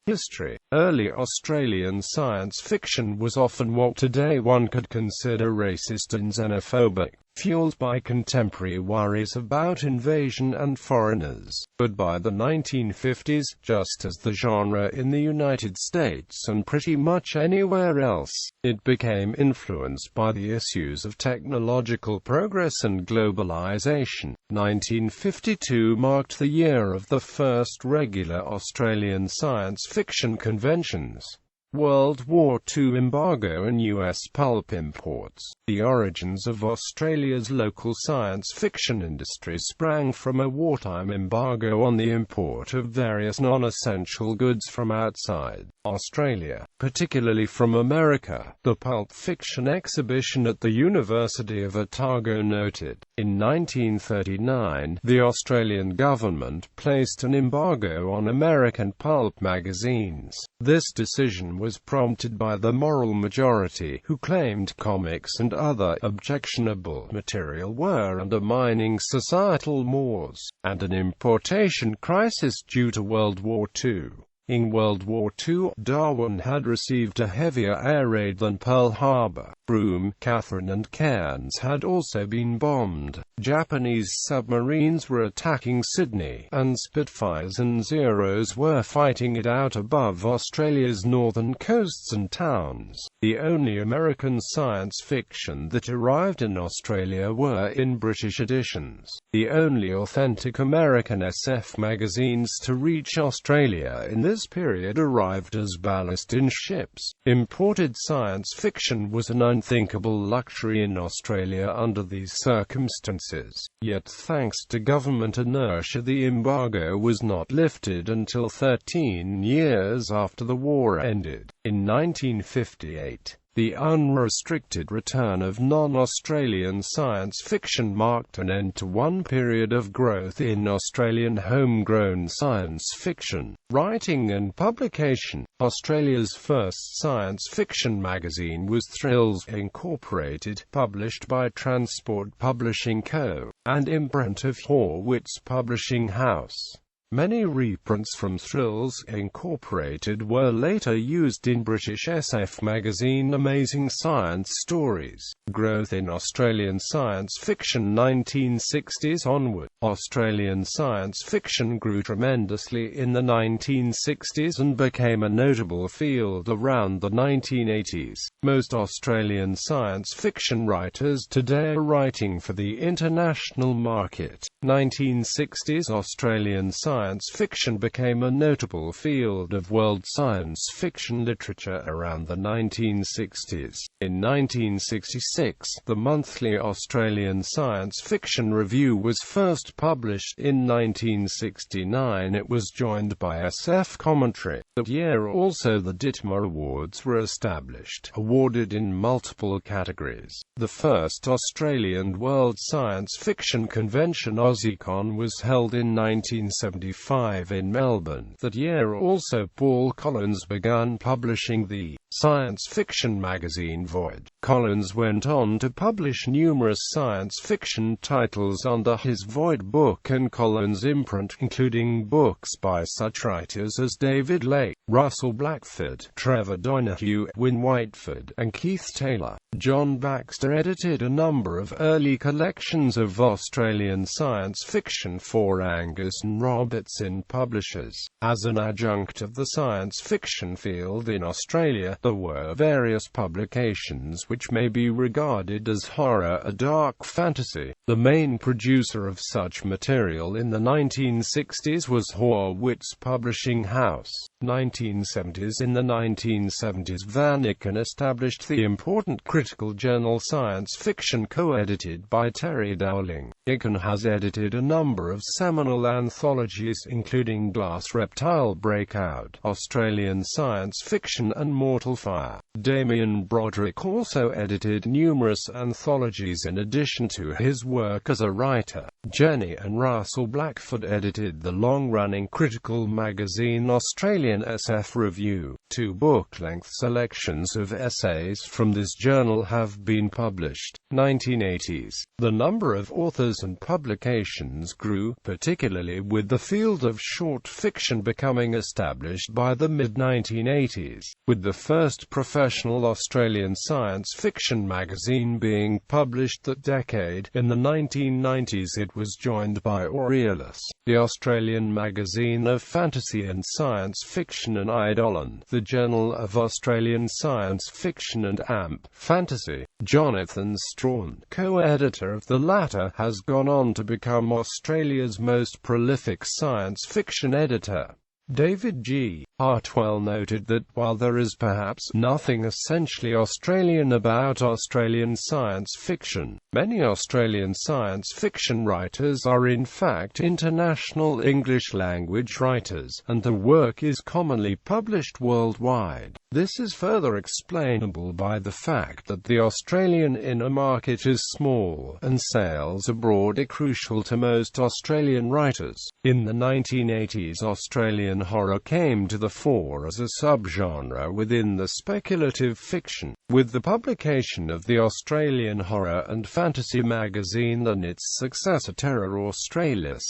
History. Early Australian science fiction was often what today one could consider racist and xenophobic, fueled by contemporary worries about invasion and foreigners. But by the 1950s, just as the genre in the United States and pretty much anywhere else, it became influenced by the issues of technological progress and globalization. 1952 marked the year of the first regular Australian science fiction conventions. World War II embargo and U.S. pulp imports. The origins of Australia's local science fiction industry sprang from a wartime embargo on the import of various non-essential goods from outside Australia, particularly from America. The Pulp Fiction exhibition at the University of Otago noted, in 1939, the Australian government placed an embargo on American pulp magazines. This decision was prompted by the moral majority, who claimed comics and other objectionable material were undermining societal mores, and an importation crisis due to World War II. In World War II, Darwin had received a heavier air raid than Pearl Harbor. Broome, Catherine and Cairns had also been bombed. Japanese submarines were attacking Sydney, and Spitfires and Zeros were fighting it out above Australia's northern coasts and towns. The only American science fiction that arrived in Australia were in British editions. The only authentic American SF magazines to reach Australia in this period arrived as ballast in ships. Imported science fiction was an unthinkable luxury in Australia under these circumstances. Yet thanks to government inertia, the embargo was not lifted until 13 years after the war ended. In 1958, the unrestricted return of non-Australian science fiction marked an end to one period of growth in Australian homegrown science fiction writing and publication. Australia's first science fiction magazine was Thrills Incorporated, published by Transport Publishing Co., and imprint of Horwitz Publishing House. Many reprints from Thrills Incorporated were later used in British SF magazine Amazing Science Stories. Growth in Australian science fiction 1960s onward. Australian science fiction grew tremendously in the 1960s and became a notable field around the 1980s. Most Australian science fiction writers today are writing for the international market. 1960s Australian science fiction became a notable field of world science fiction literature around the 1960s. In 1966, the monthly Australian Science Fiction Review was first published. In 1969 it was joined by SF Commentary. That year also the Ditmar Awards were established, awarded in multiple categories. The first Australian World Science Fiction Convention AussieCon was held in 1975 in Melbourne. That year also Paul Collins began publishing the science fiction magazine Void. Collins went on to publish numerous science fiction titles under his Void book and Collins imprint, including books by such writers as David Lake, Russell Blackford, Trevor Donahue, Wyn Whiteford, and Keith Taylor. John Baxter edited a number of early collections of Australian science fiction for Angus and Robertson Publishers. As an adjunct of the science fiction field in Australia, there were various publications which may be regarded as horror or dark fantasy. The main producer of such material in the 1960s was Horwitz Publishing House. 1970s. In the 1970s, Vanniken established the important critical journal Science Fiction, co-edited by Terry Dowling. Iken has edited a number of seminal anthologies including Glass Reptile Breakout, Australian Science Fiction and Mortal Battlefire. Damien Broderick also edited numerous anthologies in addition to his work as a writer. Jenny and Russell Blackford edited the long-running critical magazine Australian SF Review. 2 book-length selections of essays from this journal have been published. 1980s. The number of authors and publications grew, particularly with the field of short fiction becoming established by the mid-1980s, with the first professional Australian science fiction magazine being published that decade. In the 1990s it was joined by Aureolus, the Australian magazine of fantasy and science fiction, and Eidolon, the Journal of Australian Science Fiction, and AMP Fantasy. Jonathan Strahan, co-editor of the latter, has gone on to become Australia's most prolific science fiction editor. David G. Hartwell noted that, while there is perhaps nothing essentially Australian about Australian science fiction, many Australian science fiction writers are in fact international English-language writers, and their work is commonly published worldwide. This is further explainable by the fact that the Australian inner market is small, and sales abroad are crucial to most Australian writers. In the 1980s, Australian horror came to the fore as a subgenre within the speculative fiction, with the publication of the Australian Horror and Fantasy magazine and its successor Terror Australis.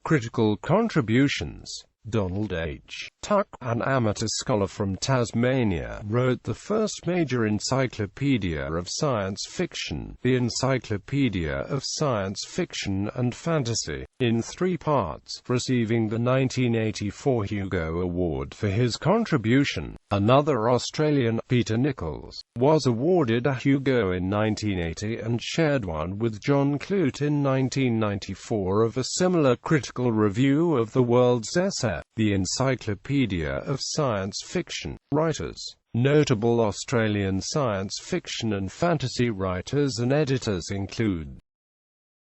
Critical contributions. Donald H. Tuck, an amateur scholar from Tasmania, wrote the first major encyclopedia of science fiction, the Encyclopedia of Science Fiction and Fantasy, in 3 parts, receiving the 1984 Hugo Award for his contribution. Another Australian, Peter Nichols, was awarded a Hugo in 1980 and shared one with John Clute in 1994 of a similar critical review of the world's essay, the Encyclopedia of Science Fiction. Writers. Notable Australian science fiction and fantasy writers and editors include